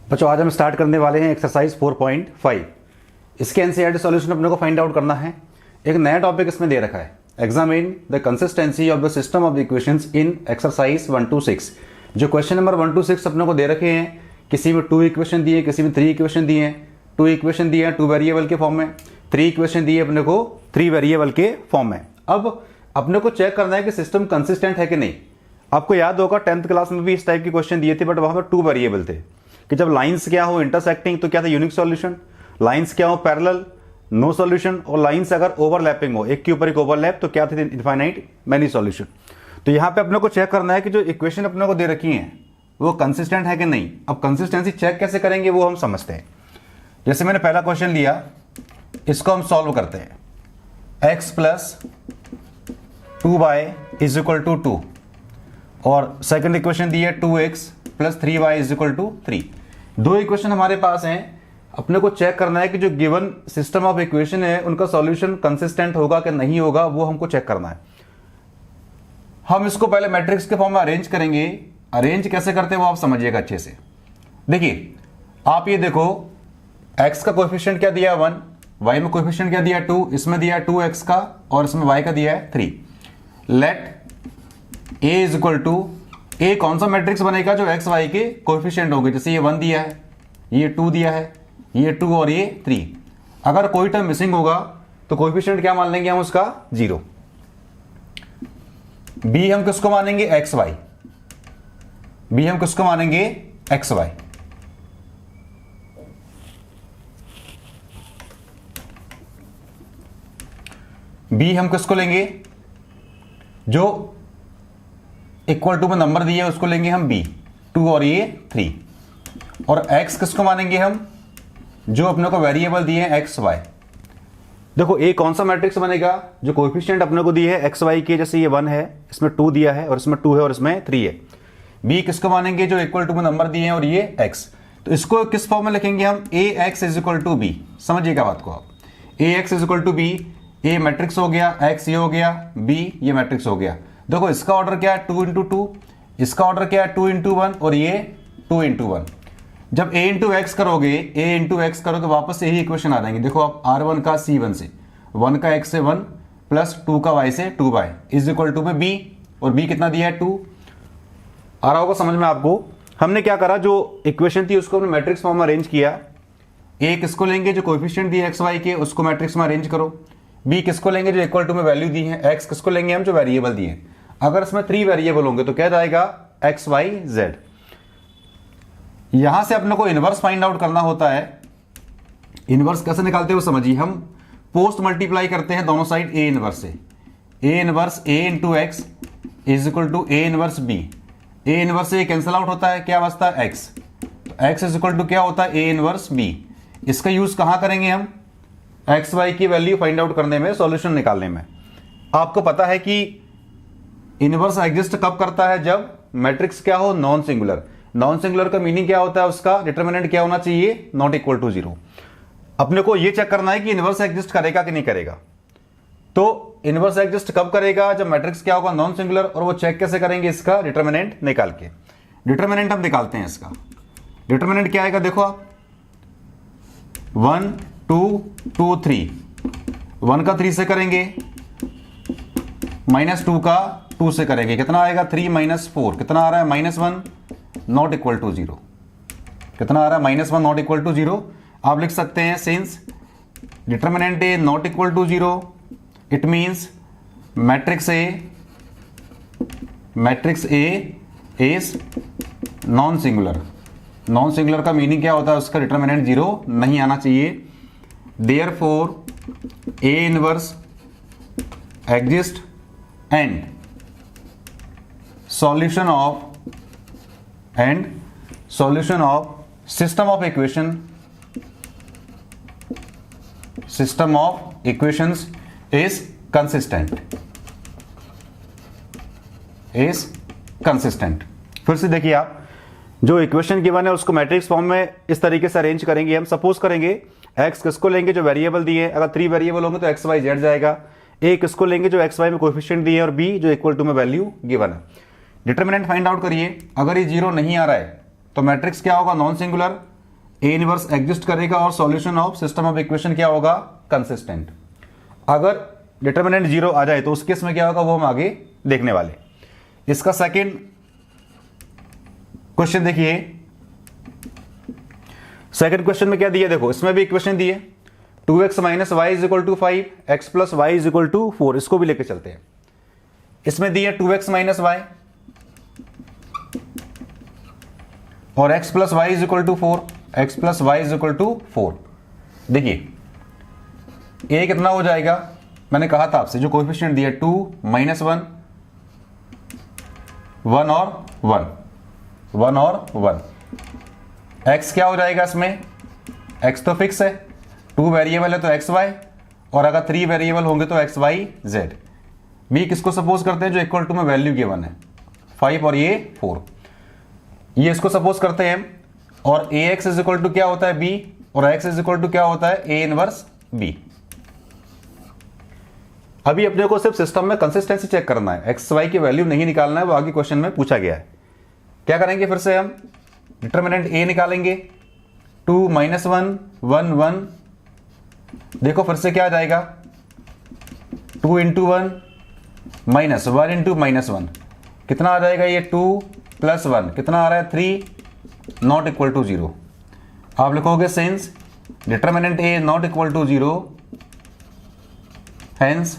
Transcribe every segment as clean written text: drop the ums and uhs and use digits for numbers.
बच्चों आज हम स्टार्ट करने वाले हैं एक्सरसाइज 4.5। इसके एनसीईआरटी सॉल्यूशन अपने को फाइंड आउट करना है। एक नया टॉपिक इसमें दे रखा है, examine the consistency of the system of the equations in exercise 1 to 6। जो क्वेश्चन नंबर 1 to 6 अपने को दे रखे हैं, किसी में 2 इक्वेशन दिए, किसी में 3 इक्वेशन दिए हैं। 2 इक्वेशन दिए हैं 2 वेरिएबल के फॉर्म में, 3 इक्वेशन दिए अपने को 3 वेरिएबल के फॉर्म में। अब अपने को चेक करना है कि सिस्टम कंसिस्टेंट है कि नहीं। आपको याद होगा 10th क्लास में भी इस टाइप के क्वेश्चन दिए थे, बट वहां पर 2 वेरिएबल थे कि जब लाइंस क्या हो इंटरसेक्टिंग तो क्या था यूनिक सॉल्यूशन, लाइंस क्या हो पैरेलल नो सॉल्यूशन, और लाइंस अगर ओवरलैपिंग हो एक के ऊपर एक ओवरलैप तो क्या थे इनफाइनाइट मैनी सॉल्यूशन। तो यहां पे अपने को चेक करना है कि जो इक्वेशन अपने को दे रखी है वो कंसिस्टेंट है कि नहीं। अब कंसिस्टेंसी चेक कैसे करेंगे वो हम समझते हैं। जैसे मैंने पहला क्वेश्चन लिया, इसको हम सॉल्व करते हैं। x plus 2y is equal to 2 और सेकंड इक्वेशन दी है 2x plus 3y is equal to 3। दो इक्वेशन हमारे पास हैं। अपने को चेक करना है कि जो गिवन सिस्टम ऑफ इक्वेशन है उनका सॉल्यूशन कंसिस्टेंट होगा कि नहीं होगा, वो हमको चेक करना है। हम इसको पहले मैट्रिक्स के फॉर्म में अरेंज करेंगे। अरेंज कैसे करते हैं वो आप समझिएगा अच्छे से। देखिए आप ये देखो, x का कोएफिशिएंट क्या दिया है 1, y में कोएफिशिएंट क्या दिया है 2, इसमें दिया है 2x का और इसमें y का दिया है 3। Let a is equal to, A कौन सा मैट्रिक्स बनेगा जो एक्स वाई के कोएफिशिएंट होंगे। जैसे ये 1 दिया है, ये 2 दिया है, ये 2 और ये 3। अगर कोई टर्म मिसिंग होगा तो कोएफिशिएंट क्या मान लेंगे हम उसका 0। बी हम किसको मानेंगे एक्स वाई, बी हम किसको मानेंगे एक्स वाई। बी हम किसको लेंगे, जो इक्वल टू में नंबर दिया है उसको लेंगे हम b, 2 और ये 3। और x किसको मानेंगे हम, जो अपने को वेरिएबल दिए हैं x y। देखो a कौन सा मैट्रिक्स बनेगा, जो कोएफिशिएंट अपने को दिए है x y के, जैसे ये 1 है, इसमें 2 दिया है और इसमें 2 है और इसमें 3 है। b किसको मानेंगे, जो इक्वल टू में नंबर दिए हैं और ये x। तो इसको किस फॉर्म में लिखेंगे हम, ax is equal to b। समझिएगा बात को आप, ax is equal to b। a matrix हो गया, x ये हो गया, b ये मैट्रिक्स हो गया। देखो इसका ऑर्डर क्या है 2 इंटू 2, इसका ऑर्डर क्या है 2 इंटू 1 और ये 2 इंटू 1। जब a इंटू एक्स करोगे, a इंटू एक्स करो तो वापस यही इक्वेशन आ जाएंगे। देखो आप r1 का c1 से, 1 का x से 1 प्लस 2 का y से 2y इज इक्वल टू में b, और b कितना दिया है 2। आ रहा होगा समझ में आपको। हमने क्या करा, जो इक्वेशन थी उसको हमने मैट्रिक्स फॉर्म में अरेंज किया। a किसको लेंगे, जो कोएफिशिएंट दिए एक्स वाई के, उसको मैट्रिक्स में अरेंज करो। b किसको लेंगे, जो इक्वल टू में वैल्यू दी है। x किसको लेंगे हम, जो वेरिएबल दिए हैं। अगर इसमें 3 वेरिएबल होंगे तो क्या जाएगा एक्स वाई जेड। यहां से अपने को इनवर्स फाइंड आउट करना होता है। इनवर्स कैसे निकालते हैं वो समझिए। हम पोस्ट मल्टीप्लाई करते हैं दोनों साइड ए इनवर्स से। A inverse a into x is equal to A inverse b। A inverse से कैंसिल आउट होता है, क्या बचता है x। तो x इज इक्वल टू क्या होता है ए इनवर्स b। इसका यूज कहां करेंगे हम, एक्स वाई की वैल्यू फाइंड आउट करने में, सॉल्यूशन निकालने में। आपको पता है कि इनवर्स एग्जिस्ट कब करता है, जब मैट्रिक्स क्या हो नॉन सिंगुलर। नॉन सिंगुलर का मीनिंग क्या होता है, उसका डिटरमिनेंट क्या होना चाहिए, नॉट इक्वल टू 0। अपने को यह चेक करना है कि इनवर्स एग्जिस्ट करेगा कि नहीं करेगा। तो इनवर्स एग्जिस्ट कब करेगा, जब मैट्रिक्स क्या होगा नॉन सिंगुलर। और वो चेक कैसे करेंगे, इसका डिटरमिनेंट निकाल के। डिटरमिनेंट हम निकालते हैं इसका। डिटरमिनेंट क्या आएगा, देखो आप 1 2 2 3, 1 का 3 से करेंगे, -2 का 2 से करेंगे, कितना आएगा 3 - 4, कितना आ रहा है -1 नॉट इक्वल टू 0। कितना आ रहा है -1 नॉट इक्वल टू 0। आप लिख सकते हैं since determinant A not equal to 0, it means matrix A is non singular. Non singular का मीनिंग क्या होता है, उसका डिटरमिनेंट 0 नहीं आना चाहिए। Therefore A inverse exist and solution of system of equations is consistent। फिर से देखिए आप, जो इक्वेशन गिवन है उसको मैट्रिक्स फॉर्म में इस तरीके से अरेंज करेंगे। हम सपोज करेंगे x किसको लेंगे, जो वेरिएबल दिए, अगर 3 वेरिएबल होंगे तो x y z जाएगा। a किसको लेंगे, जो एक्स वाई में कोएफिशिएंट दिए और b जो इक्वल टू में वैल्यू गिवन है। डिटरमिनेंट फाइंड आउट करिए। अगर ये 0 नहीं आ रहा है तो मैट्रिक्स क्या होगा, नॉन सिंगुलर। ए इनवर्स एग्जिस्ट करेगा और solution of system of equation क्या होगा, कंसिस्टेंट। अगर डिटर्मिनेंट 0 आ जाए तो उस केस में क्या होगा वो हम आगे देखने वाले। इसका सेकंड क्वेश्चन देखिए, सेकंड क्वेश्चन में क्या दिया, देखो इसमें भी इक्वेशन दी है 2x minus y is equal to 5, x plus y is equal to 4। इसको भी लेके चलते हैं। इसमें दी है 2x माइनस वाई और x प्लस y is equal to 4, x plus y is equal to 4। देखिए a कितना हो जाएगा, मैंने कहा था आपसे जो कोएफिशिएंट दिया 2 माइनस 1, 1 और 1, 1 और 1। x क्या हो जाएगा इसमें, x तो फिक्स है, 2 वेरिएबल है तो एक्स वाई, और अगर 3 वेरिएबल होंगे तो एक्स वाई जेड। बी किसको सपोज करते हैं, जो इक्वल टू में वैल्यू गिवन है 5 और ये 4, ये इसको सपोज करते हैं। और ए एक्स इज इक्वल टू क्या होता है b, और x इज इक्वल टू क्या होता है a इनवर्स b। अभी अपने को सिर्फ सिस्टम में कंसिस्टेंसी चेक करना है, एक्स वाई की वैल्यू नहीं निकालना है, वो आगे क्वेश्चन में पूछा गया है। क्या करेंगे, फिर से हम डिटर्मिनेंट a निकालेंगे, 2 माइनस 1, 1 1। देखो फिर से क्या आ जाएगा, 2 इंटू 1 माइनस 1 इंटू माइनस 1, कितना आ जाएगा ये 2 प्लस 1, कितना आ रहा है 3, नॉट इक्वल टू 0। आप लिखोगे since determinant a not equal to 0, hence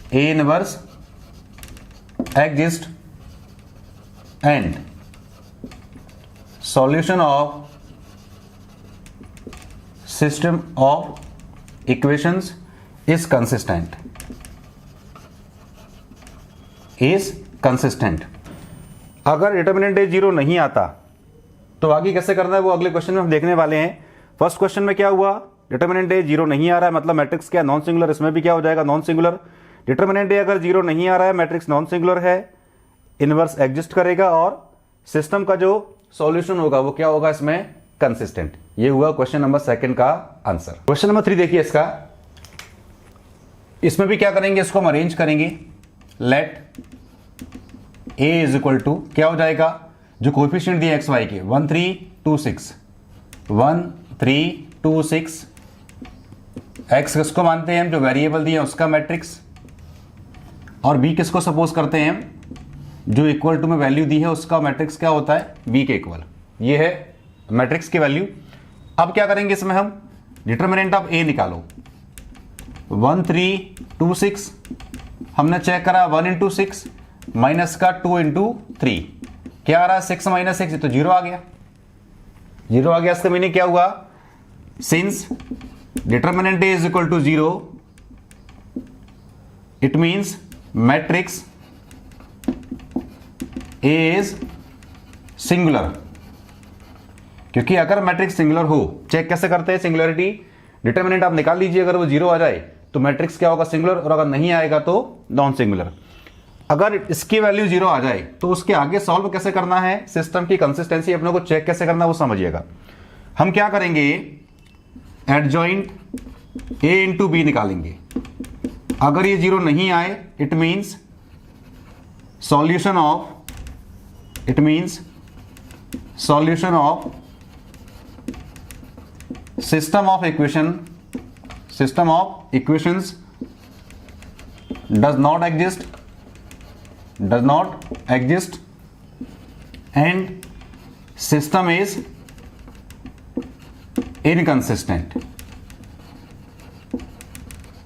a inverse exist and solution of system of equations is consistent, is consistent. अगर डिटर्मिनेंट ए 0 नहीं आता तो आगे कैसे करना है वो अगले क्वेश्चन में हम देखने वाले हैं। फर्स्ट क्वेश्चन में क्या हुआ, डिटर्मिनेंट ए 0 नहीं आ रहा है, मतलब मैट्रिक्स क्या नॉन सिंगुलर, इसमें भी क्या हो जाएगा नॉन सिंगुलर। डिटर्मिनेंट ए अगर 0 नहीं आ रहा है, मैट्रिक्स नॉन सिंगुलर है, इनवर्स एग्जिस्ट करेगा और सिस्टम का जो सॉल्यूशन होगा वो क्या होगा इसमें, कंसिस्टेंट। ये हुआ क्वेश्चन नंबर 2 का आंसर। क्वेश्चन नंबर 3 देखिए इसका, इसमें भी क्या करेंगे, इसको हम अरेंज करेंगे। Let a is equal to क्या हो जाएगा, जो कोएफिशिएंट दिए एक्स वाई के 1 3 2 6, 1 3 2 6। x किसको मानते हैं हम, जो वेरिएबल दिए उसका मैट्रिक्स, और b किसको सपोज करते हैं हम, जो इक्वल टू में वैल्यू दी है उसका मैट्रिक्स क्या होता है b के इक्वल। ये है मैट्रिक्स की वैल्यू। अब क्या करेंगे इसमें हम, डिटर्मिनेंट ऑफ a निकालो। 1 3 2 6 हमने चेक करा, 1 इंटू 6 माइनस का 2 इंटू 3, क्या आ रहा है 6 माइनस 6, तो 0 आ गया, 0 आ गया। इसका मीनिंग क्या हुआ, since determinant A is equal to 0, it means matrix A is singular. क्योंकि अगर मैट्रिक्स सिंगुलर हो, चेक कैसे करते हैं सिंगुलरिटी, डिटर्मिनेंट आप निकाल लीजिए, अगर वो 0 आ जाए तो मैट्रिक्स क्या होगा सिंगुलर, और अगर नहीं आएगा तो नॉन सिंगुलर। अगर इसकी वैल्यू 0 आ जाए तो उसके आगे सॉल्व कैसे करना है, सिस्टम की कंसिस्टेंसी अपने को चेक कैसे करना है वो समझिएगा। हम क्या करेंगे, एडजॉइंट a इंटू बी निकालेंगे। अगर ये 0 नहीं आए, it means solution of, it means solution of system of equation, system of equations does not exist, does not exist and system is inconsistent।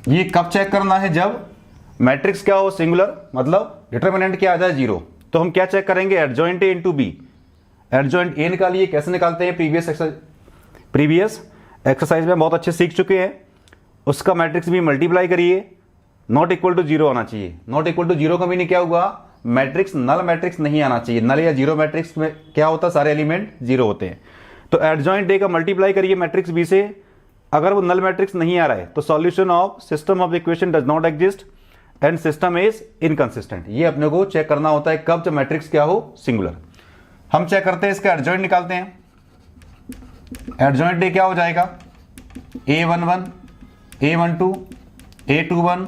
ये कब चेक करना है, जब मैट्रिक्स क्या हो सिंगुलर, मतलब डिटर्मिनेंट क्या आ जाए 0। तो हम क्या चेक करेंगे, adjoint A into B. Adjoint A निकालिए, कैसे निकालते हैं, प्रीवियस एक्सरसाइज में बहुत अच्छे सीख चुके हैं। उसका मैट्रिक्स भी मल्टीप्लाई करिए, नॉट इक्वल टू 0 आना चाहिए। नॉट इक्वल टू 0 का मीनिंग क्या हुआ, मैट्रिक्स नल मैट्रिक्स नहीं आना चाहिए। नल या 0 मैट्रिक्स में क्या होता है, सारे एलिमेंट 0 होते हैं। तो एडजॉइंट ए का मल्टीप्लाई करिए मैट्रिक्स बी से, अगर वो नल मैट्रिक्स नहीं आ रहा है तो solution of system of equation does not exist and system is inconsistent. ये अपने को चेक करना होता है कब, जब मैट्रिक्स क्या हो सिंगुलर। हम चेक करते हैं, इसका एडजॉइंट निकालते हैं। एडजॉइंट ए क्या हो जाएगा, a11 a12 a21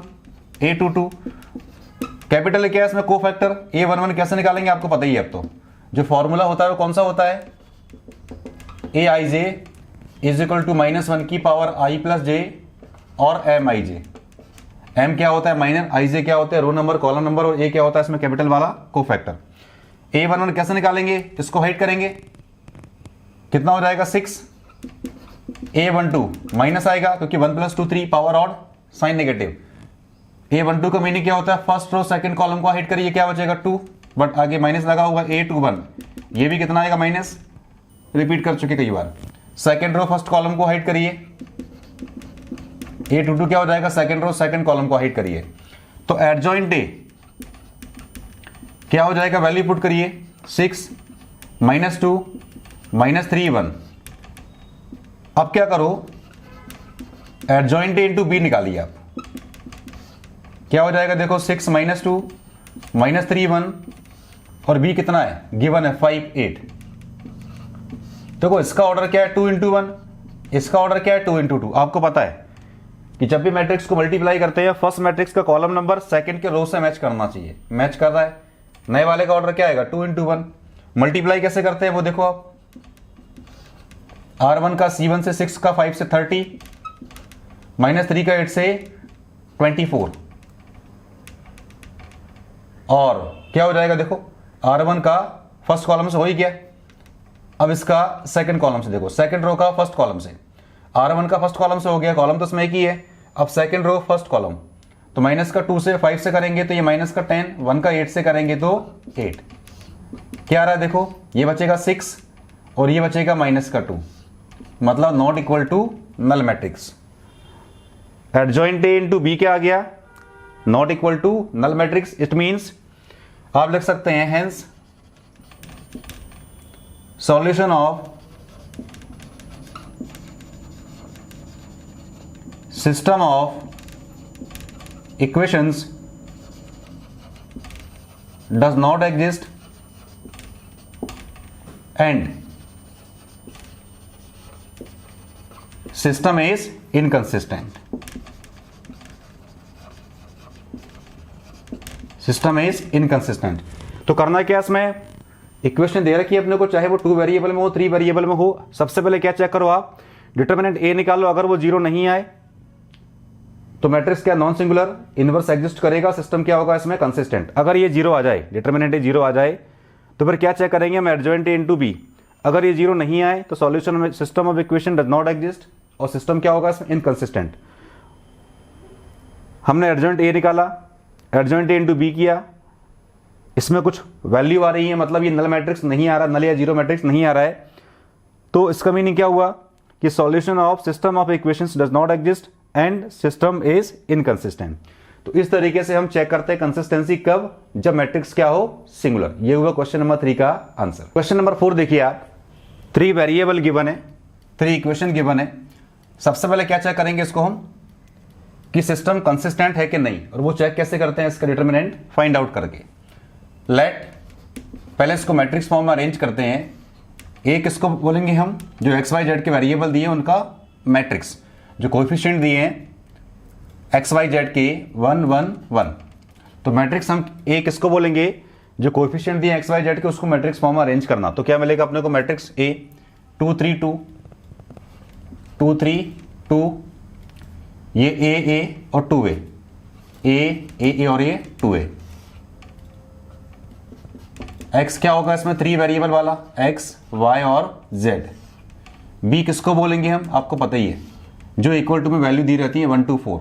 a22। Capital क्या है इसमें, को फैक्टर a11 कैसे निकालेंगे आपको पता ही है। अब तो जो फॉर्मूला होता है वो कौन सा होता है, ए आई जे इज इक्वल टू -1 की पावर आई प्लस जे और एम आई जे। एम क्या होता है माइनर, आई जे क्या होता है रो नंबर कॉलम नंबर, और ए क्या होता है इसमें कैपिटल वाला कोफैक्टर। A11 कैसे निकालेंगे, इसको हाइड करेंगे, कितना हो जाएगा 6। A12 माइनस आएगा क्योंकि 1 + 2 3 power odd sign negative. A12 का मीनिंग क्या होता है, फर्स्ट रो सेकंड कॉलम को हाइड करिए, क्या बचेगा 2, बट आगे माइनस लगा होगा A21, ये भी कितना आएगा माइनस, रिपीट कर चुके कई बार। सेकंड रो फर्स्ट कॉलम को हाइड करिए, A22 क्या हो जाएगा, सेकंड रो सेकंड कॉलम को हाइड करिए। तो एडजॉइंट A क्या हो जाएगा, वैल्यू पुट करिए 6 -2 -3 1। अब क्या करो, एडजॉइंट A इंटू बी निकालिए आप, क्या हो जाएगा देखो 6 -2 -3 1 और बी कितना है, गिवन है 5 8। देखो इसका ऑर्डर क्या है 2 × 1, इसका ऑर्डर क्या है 2 × 2। आपको पता है कि जब भी मैट्रिक्स को मल्टीप्लाई करते हैं फर्स्ट मैट्रिक्स का कॉलम नंबर सेकंड के रो से मैच करना चाहिए, मैच कर रहा है, नए वाले का ऑर्डर क्या आएगा 2 × 1। मल्टीप्लाई कैसे करते हैं वो देखो आप, R1 का C1 से 6 का 5 से 30 -3 का 8 से 24, और क्या हो जाएगा देखो R1 का फर्स्ट कॉलम से हो ही गया। अब इसका सेकंड कॉलम से देखो, सेकंड रो का फर्स्ट कॉलम से, R1 का फर्स्ट कॉलम से हो गया, कॉलम तो इसमें एक ही है। अब सेकंड रो फर्स्ट कॉलम, तो माइनस का 2 से 5 से करेंगे तो ये माइनस का 10, 1 का 8 से करेंगे तो 8, क्या आ रहा है देखो, ये बचेगा 6 और ये बचेगा माइनस का 2, मतलब not equal to null matrix. Adjoint A into B क्या आ गया, not equal to null matrix. It means आप लिख सकते हैं hence solution of system of equations does not exist and system is inconsistent। System is inconsistent. तो करना क्या, इसमें इक्वेशन दे रखी है अपने को, चाहे वो 2 वेरिएबल में हो 3 वेरिएबल में हो। सबसे पहले क्या चेक करो आप, डिटरमिनेंट ए निकालो, अगर वो 0 नहीं आए तो मैट्रिक्स क्या नॉन सिंगुलर इनवर्स एग्जिस्ट करेगा, सिस्टम क्या होगा इसमें कंसिस्टेंट। अगर ये 0 आ जाए, डिटरमिनेंट ए 0 आ जाए तो फिर क्या चेक करेंगे हम, एडजॉइंट ए इंटू बी। अगर ये 0 नहीं आए तो सॉल्यूशन में system of equation does not exist, और सिस्टम क्या होगा इसमें इनकंसिस्टेंट। हमने एडजॉइंट ए निकाला, एडजॉइंट ए इंटू बी किया, इसमें कुछ वैल्यू आ रही है, मतलब ये नल मैट्रिक्स नहीं आ रहा, नल या 0 मैट्रिक्स नहीं आ रहा है, तो इसका मीनिंग क्या हुआ कि solution of system of equations does not exist and system is inconsistent. तो इस तरीके से हम चेक करते हैं कंसिस्टेंसी कब, जब मैट्रिक्स क्या हो, सिंगुलर। ये हुआ क्वेश्चन नंबर 3 का आंसर। क्वेश्चन नंबर 4 देखिए आप, 3 वेरिएबल गिवन है, 3 इक्वेशन गिवन है। सबसे पहले क्या चेक करेंगे इसको हम कि सिस्टम कंसिस्टेंट है कि नहीं, और वो चेक कैसे करते हैं, इसका डिटरमिनेंट फाइंड आउट करके। लेट पहले इसको मैट्रिक्स फॉर्म में अरेंज करते हैं। एक इसको बोलेंगे हम जो एक्स वाई जेड के वेरिएबल दिए उनका मैट्रिक्स, जो कोएफिशिएंट दिए हैं एक्स वाई जेड के 1 1 1, तो मैट्रिक्स हम एक इसको बोलेंगे जो कोएफिशिएंट दिए एक्स वाई जेड के, उसको मैट्रिक्स फॉर्म में अरेंज करना। तो क्या मिलेगा अपने को, मैट्रिक्स ए 2 3 2 2 3 2, ये ए और 2a, ए और ये 2a। x क्या होगा इसमें, 3 वेरिएबल वाला, x y और z। b किसको बोलेंगे हम, आपको पता ही है, जो इक्वल टू में वैल्यू दी रहती है 1 2 4,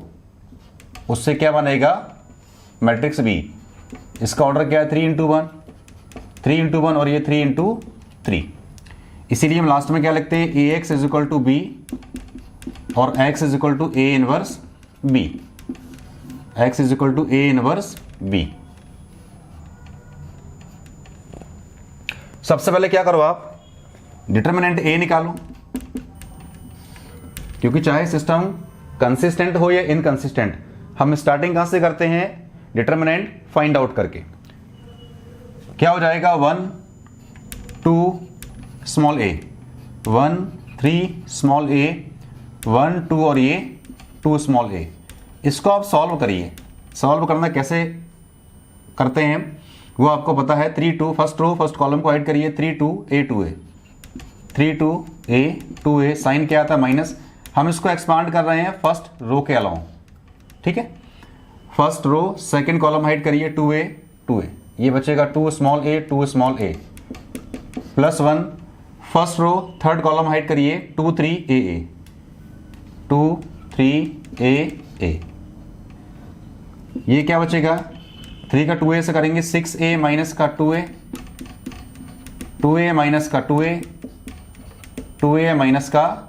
उससे क्या बनेगा मैट्रिक्स b। इसका ऑर्डर क्या है 3 × 1, 3 × 1 और ये 3 × 3। इसीलिए हम लास्ट में क्या लिखते हैं, ax is equal to b और x is equal to a inverse b, x is equal to a inverse b। सबसे पहले क्या करो आप, डिटरमिनेंट a निकालो, क्योंकि चाहे सिस्टम कंसिस्टेंट हो या इनकंसिस्टेंट, हम स्टार्टिंग कहां से करते हैं, डिटरमिनेंट फाइंड आउट करके। क्या हो जाएगा 1 2 स्मॉल a, 1 3 स्मॉल a, 1 2 और ये 2 स्मॉल a। इसको आप सॉल्व करिए। सॉल्व करना कैसे करते हैं वो आपको पता है, 3 2 फर्स्ट रो फर्स्ट कॉलम को ऐड करिए, 3 2 a 2 a, 3 2a साइन क्या आता है माइनस, हम इसको एक्सपांड कर रहे हैं फर्स्ट रो के अलाउ, ठीक है। First row second column hide करिए 2a, ये बचेगा 2 small a plus 1, first row third column hide करिए 2 3a, ये क्या बचेगा 3 का 2a से करेंगे 6a माइनस का 2a माइनस का 2a माइनस का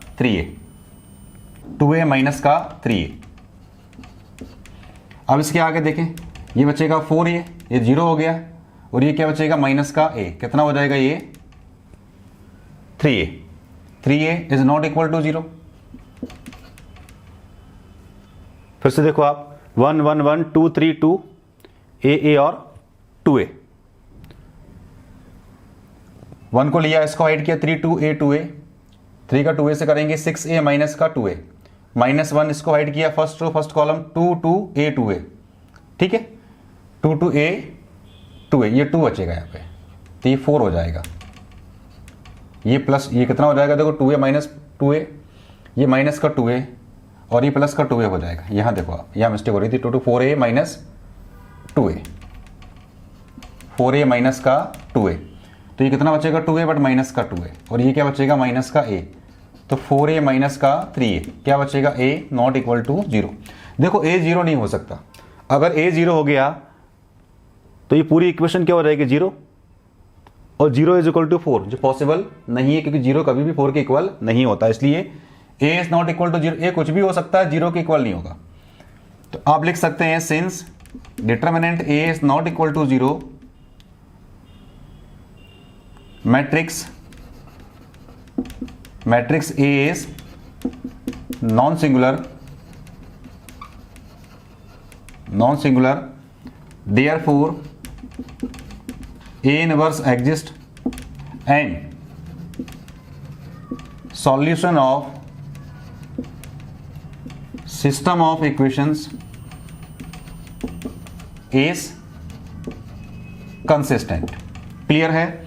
2a माइनस का 3a। अब इसके आगे देखें, ये बचेगा 4a, ये 0 हो गया, और ये क्या बचेगा माइनस का a, कितना हो जाएगा ये 3a is not equal to 0। फिर से देखो आप 1 1 1 2 3 2 a और 2a, 1 को लिया, इसको हाइड किया 3 2a 3 का 2a से करेंगे 6a माइनस का 2a, माइनस 1 इसको हाइड किया first row first column 2 2a, ठीक है, 2 ये 2 बचेगा यहाँ पे, तो ये 4 हो जाएगा, ये प्लस ये कितना हो जाएगा देखो 2a माइनस 2a, ये माइनस का 2a और ये प्लस का 2a हो जाएगा। यहाँ देखो आप, यहाँ मिस्टेक हो रही थी, 4a minus 2a, 4a minus का 2a, तो ये कितना बचेगा 2a बट माइनस का 2a, और ये क्या बचेगा माइनस का a, तो 4a माइनस का 3a क्या बचेगा a नॉट इक्वल टू 0। देखो a 0 नहीं हो सकता, अगर a 0 हो गया तो ये पूरी इक्वेशन क्या हो जाएगी 0, और 0 इज इक्वल टू 4 जो पॉसिबल नहीं है, क्योंकि 0 कभी भी 4 के इक्वल नहीं होता, इसलिए a is not equal to 0, a कुछ भी हो सकता है 0 के इक्वल नहीं होगा। तो आप लिख सकते हैं since determinant a is not equal to 0, मैट्रिक्स A is non-singular, therefore A inverse exists and solution of system of equations is consistent। Clear है?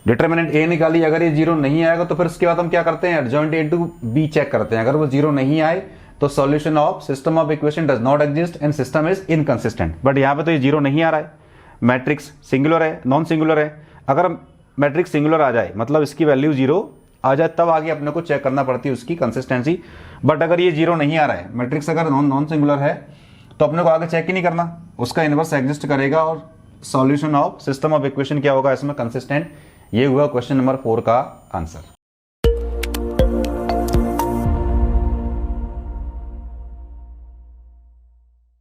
डिटरमिनेंट ए निकाली, अगर ये 0 नहीं आएगा तो फिर उसके बाद हम क्या करते हैं adjoint A to B check करते हैं, अगर वो 0 नहीं आए तो solution of system of equation does not exist and system is inconsistent. But यहाँ पे तो ये 0 नहीं आ रहा है, मैट्रिक्स सिंगुलर है नॉन सिंगुलर है, अगर मैट्रिक्स सिंगुलर आ जाए मतलब इसकी वैल्यू 0 आ जाए तब आगे अपने को चेक करना पड़ती है उसकी कंसिस्टेंसी। बट अगर ये 0 नहीं आ रहा है, मैट्रिक्स अगर नॉन सिंगुलर है तो अपने को आगे चेक ही नहीं करना, उसका इनवर्स एग्जिस्ट करेगा और solution of system of equation क्या होगा इसमें कंसिस्टेंट। ये हुआ क्वेश्चन नंबर 4 का आंसर।